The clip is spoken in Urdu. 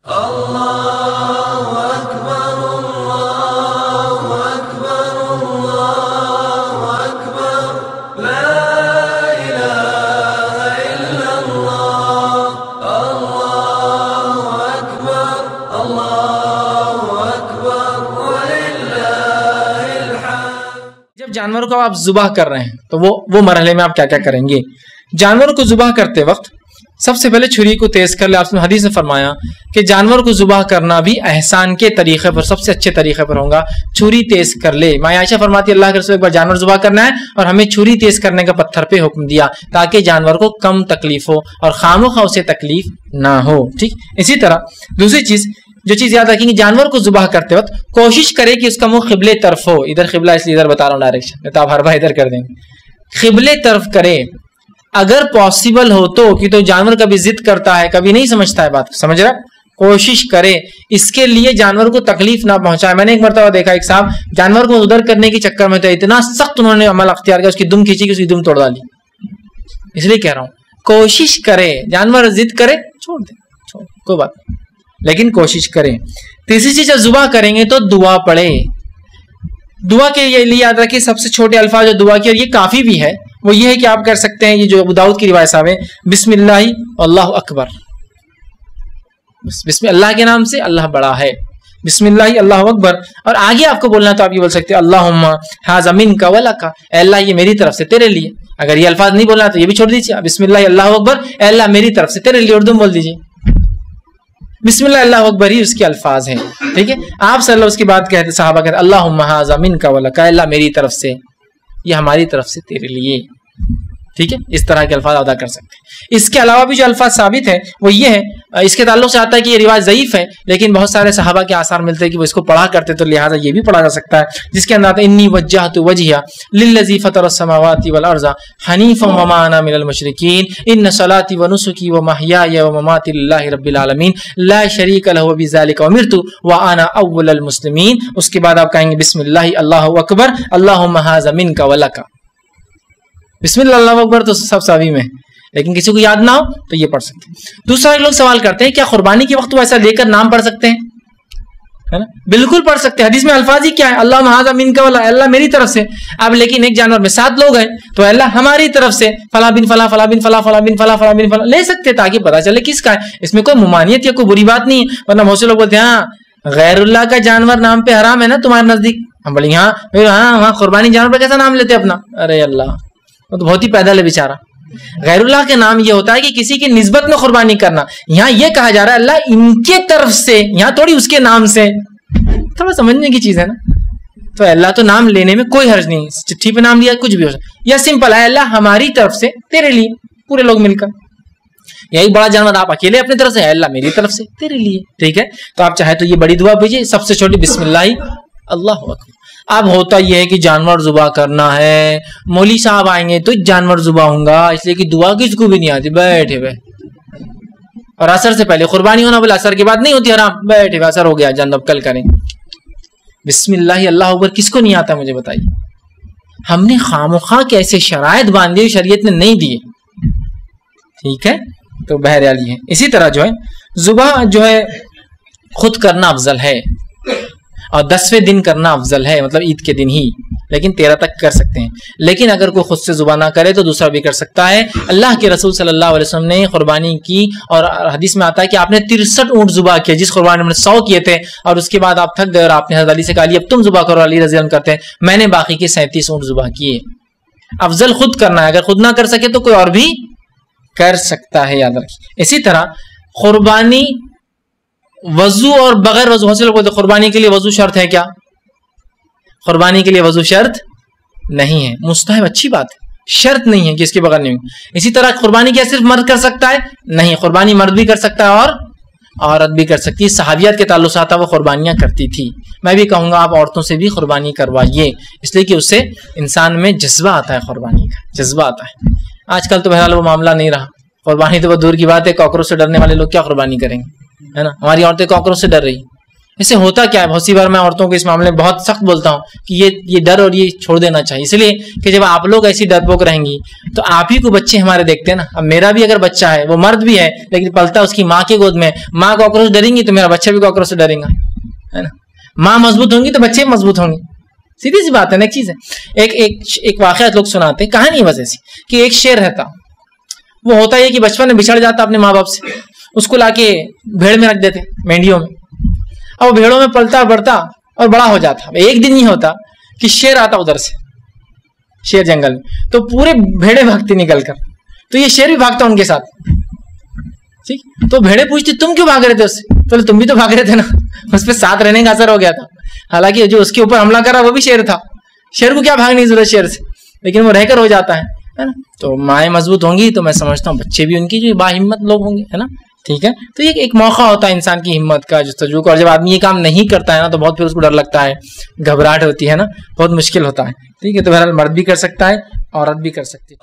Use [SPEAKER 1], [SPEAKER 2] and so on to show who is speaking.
[SPEAKER 1] جب جانوروں کو آپ ذبح کر رہے ہیں تو وہ مرحلے میں آپ کیا کیا کریں گے؟ جانوروں کو ذبح کرتے وقت سب سے پہلے چھری کو تیز کر لے. آپ نے حدیث میں فرمایا کہ جانور کو ذبح کرنا بھی احسان کے طریقے پر سب سے اچھے طریقے پر ہوگا. چھری تیز کر لے. ماں عائشہ فرماتی اللہ کے رسول ایک بار جانور ذبح کرنا ہے اور ہمیں چھری تیز کرنے کا پتھر پہ حکم دیا تاکہ جانور کو کم تکلیف ہو اور خامخواہ اسے تکلیف نہ ہو. ٹھیک. اسی طرح دوسری چیز جو چیز یاد رکھیں گے، جانور کو ذبح کرتے وقت کوشش کرے کہ اس کا منہ قبلے طرف ہو. ادھر قبلہ اس لیے ادھر بتا رہا ہوں ڈائریکشن، تو آپ ہر بار ادھر کر دیں گے. قبلے طرف کرے. اگر پاسبل ہو تو، کہ تو جانور کبھی ضد کرتا ہے، کبھی نہیں سمجھتا ہے بات، سمجھ رہا، کوشش کرے اس کے لیے جانور کو تکلیف نہ پہنچائے. میں نے ایک مرتبہ دیکھا ایک صاحب جانور کو ادھر کرنے کے چکر میں تو اتنا سخت انہوں نے عمل اختیار کیا، اس کی دم کھینچی کہ اس کی دم توڑ ڈالی. اس لیے کہہ رہا ہوں کوشش کرے. جانور ضد کرے چھوڑ دے، کوئی بات نہیں، لیکن کوشش کریں. تیسری چیز جب ذبح کریں گے تو دعا پڑھے. دعا کے لیے یاد رکھیں سب سے چھوٹے الفاظ جو دعا کی، اور یہ کافی بھی ہے، وہ یہ ہے کہ آپ کر سکتے ہیں یہ جو ابو داؤد کی روایت صاحب ہے، بسم اللہ اللہ اکبر. بسم اللہ کے نام سے اللہ بڑا ہے، بسم اللہ اللہ اکبر. اور آگے آپ کو بولنا تو آپ یہ بول سکتے ہیں اللہم ھذا منک ولک، اے اللہ یہ میری طرف سے تیرے لیے. اگر یہ الفاظ نہیں بولنا تو یہ بھی چھوڑ دیجیے، بسم اللہ اللہ اکبر، اے اللہ میری طرف سے تیرے لیے، اردو میں بول دیجیے. بسم اللہ اللہ اکبر ہی اس کے الفاظ ہیں. ٹھیک ہے. آپ صلی اللہ اس کی بات کہتے، صحابہ کہتے اللہم ھذا منک ولک، اے اللہ میری طرف سے، یہ ہماری طرف سے تیرے لیے. ٹھیک ہے. اس طرح کے الفاظ ادا کر سکتے ہیں. اس کے علاوہ بھی جو الفاظ ثابت ہیں وہ یہ ہے، اس کے تعلق سے آتا ہے کہ یہ روایت ضعیف ہے، لیکن بہت سارے صحابہ کے آثار ملتے ہیں کہ وہ اس کو پڑھا کرتے، تو لہٰذا یہ بھی پڑھا جا سکتا ہے، جس کے اندر آتا ہے انی وجہت وجہیا للذی فطر السماوات والارض حنیفا وما انا من المشرکین ان صلاتي ونسکی ومحیای ومماتی للہ رب العالمین لا شریک له وبذلک امرت وانا اول المسلمین. اس کے بعد آپ کہیں گے بسم اللہ اللہ اکبر اللہم ھذا منک ولک. بسم اللہ اللہ اکبر تو سب صحابی میں، لیکن کسی کو یاد نہ ہو تو یہ پڑھ سکتے ہیں. دوسرا لوگ سوال کرتے ہیں کیا قربانی کے وقت وہ ایسا لے کر نام پڑھ سکتے ہیں؟ ہے نا، بالکل پڑھ سکتے ہیں. حدیث میں الفاظ ہی کیا ہے، اللہم ھذا منک ولک، اللہ میری طرف سے. اب لیکن ایک جانور میں 7 لوگ ہیں تو اللہ ہماری طرف سے فلاں بن فلاں فلاں بن فلاں فلاں بن فلاں فلاں بن فلاں لے سکتے تاکہ پتہ چلے کس کا ہے. اس میں کوئی ممانعت یا کوئی بری بات نہیں ہے. ورنہ بہت سے لوگ بولتے ہیں ہاں غیر اللہ کا جانور نام پہ حرام ہے نا تمہارے نزدیک. ہم بولیں ہاں ہاں قربانی جانور پہ کیسا نام لیتے اپنا؟ ارے اللہ وہ تو بہت ہی پیدل ہے بیچارہ. غیر اللہ کے نام یہ ہوتا ہے کہ کسی کی نسبت میں قربانی کرنا. یہاں یہ کہا جا رہا ہے اللہ ان کے طرف سے، یہاں تھوڑی اس کے نام سے. تھوڑا سمجھنے کی چیز ہے نا. تو اللہ تو نام لینے میں کوئی حرج نہیں، چٹھی پہ نام لیا کچھ بھی ہو سکتا، یا سمپل ہے اللہ ہماری طرف سے تیرے لیے، پورے لوگ مل کر. یا ایک بڑا جانور آپ اکیلے اپنی طرف سے، ہے اللہ میری طرف سے تیرے لیے. ٹھیک ہے. تو آپ چاہے تو یہ بڑی دعا بھیجیے، سب سے چھوٹی بسم اللہ اللہ اکبر. اب ہوتا یہ ہے کہ جانور ذبح کرنا ہے، مولوی صاحب آئیں گے تو جانور ذبح ہوں گا، اس لیے کہ دعا کس کو بھی نہیں آتی، بیٹھے ہوئے. اور اثر سے پہلے قربانی ہونا، بولے اثر کے بعد نہیں ہوتی حرام، بیٹھے ہوئے اثر ہو گیا جانور اب کل کریں. بسم اللہ اللہ اکبر کس کو نہیں آتا مجھے بتائیے. ہم نے خامخواہ کے ایسے شرائط باندھے شریعت نے نہیں دیے. ٹھیک ہے. تو بہرحال یہ ہے. اسی طرح جو ہے ذبح جو ہے خود کرنا افضل ہے، اور 10ویں دن کرنا افضل ہے، مطلب عید کے دن ہی، لیکن 13 تک کر سکتے ہیں. لیکن اگر کوئی خود سے ذبح نہ کرے تو دوسرا بھی کر سکتا ہے. اللہ کے رسول صلی اللہ علیہ وسلم نے قربانی کی، اور حدیث میں آتا ہے کہ آپ نے 63 اونٹ ذبح کیے، جس قربانی میں 100 کیے تھے، اور اس کے بعد آپ تھک گئے اور آپ نے حضرت علی سے کہا علی اب تم ذبح کرو. علی رضی اللہ عنہ کرتے ہیں میں نے باقی کے 37 اونٹ ذبح کیے. افضل خود کرنا ہے، اگر خود نہ کر سکے تو کوئی اور بھی کر سکتا ہے، یاد رکھیے. اسی طرح قربانی وضو اور بغیر وضو، حاصل کو قربانی کے لیے وضو شرط ہے کیا؟ قربانی کے لیے وضو شرط نہیں ہے، مستحب اچھی بات ہے، شرط نہیں ہے کہ اس کے بغیر نہیں. اسی طرح قربانی کیا صرف مرد کر سکتا ہے؟ نہیں، قربانی مرد بھی کر سکتا ہے اور عورت بھی کر سکتی ہے. صحابیات کے تعلق سے آتا وہ قربانیاں کرتی تھی. میں بھی کہوں گا آپ عورتوں سے بھی قربانی کروائیے، اس لیے کہ اس سے انسان میں جذبہ آتا ہے، قربانی کا جذبہ آتا ہے. آج کل تو بہرحال وہ معاملہ نہیں رہا، قربانی تو بہت دور کی بات ہے. کاکروچ سے ڈرنے والے لوگ کیا قربانی کریں گے، ہے نا. ہماری عورتیں کاکروچ سے ڈر رہی، اسے ہوتا کیا ہے، بہت سی بار میں عورتوں کو اس معاملے میں بہت سخت بولتا ہوں کہ یہ ڈر اور یہ چھوڑ دینا چاہیے، اس لیے کہ جب آپ لوگ ایسی ڈرپوک رہیں گی تو آپ ہی کو بچے ہمارے دیکھتے ہیں نا. اب میرا بھی اگر بچہ ہے، وہ مرد بھی ہے لیکن پلتا اس کی ماں کی گود میں، ماں کاکروچ ڈریں گی تو میرا بچہ بھی کاکروچ سے ڈرے گا، ہے نا. ماں مضبوط ہوں گی تو بچے بھی مضبوط ہوں گے، سیدھی سی بات ہے نا. ایک چیز ہے، ایک واقعہ لوگ سناتے ہیں، کہانی بس ایسی کہ ایک شیر رہتا، وہ ہوتا ہے کہ بچپن میں بچھڑ جاتا اپنے ماں باپ سے، اس کو لا کے بھیڑ میں رکھ دیتے، مینڈیوں میں. اب وہ بھیڑوں میں پلتا بڑھتا اور بڑا ہو جاتا. ایک دن ہی ہوتا کہ شیر آتا ادھر سے، شیر جنگل میں، تو پورے بھیڑے بھاگتے نکل کر، تو یہ شیر بھی بھاگتا ان کے ساتھ. ٹھیک، تو بھیڑے پوچھتے تم کیوں بھاگ رہے تھے اس سے؟ تو تم بھی تو بھاگ رہے تھے نا. اس پہ ساتھ رہنے کا اثر ہو گیا تھا. حالانکہ جو اس کے اوپر حملہ کرا وہ بھی شیر تھا، شیر کو کیا بھاگنے کی ضرورت شیر سے، لیکن وہ رہ کر ہو جاتا ہے نا. تو مائیں مضبوط ہوں گی تو میں سمجھتا ہوں بچے بھی ان کی جو با ہمت لوگ ہوں گے، ہے نا. ٹھیک ہے، تو یہ ایک موقع ہوتا ہے انسان کی ہمت کا، جستجو کا. اور جب آدمی یہ کام نہیں کرتا ہے نا تو بہت پھر اس کو ڈر لگتا ہے، گھبراہٹ ہوتی ہے نا، بہت مشکل ہوتا ہے. ٹھیک ہے، تو بہرحال مرد بھی کر سکتا ہے، عورت بھی کر سکتی ہے.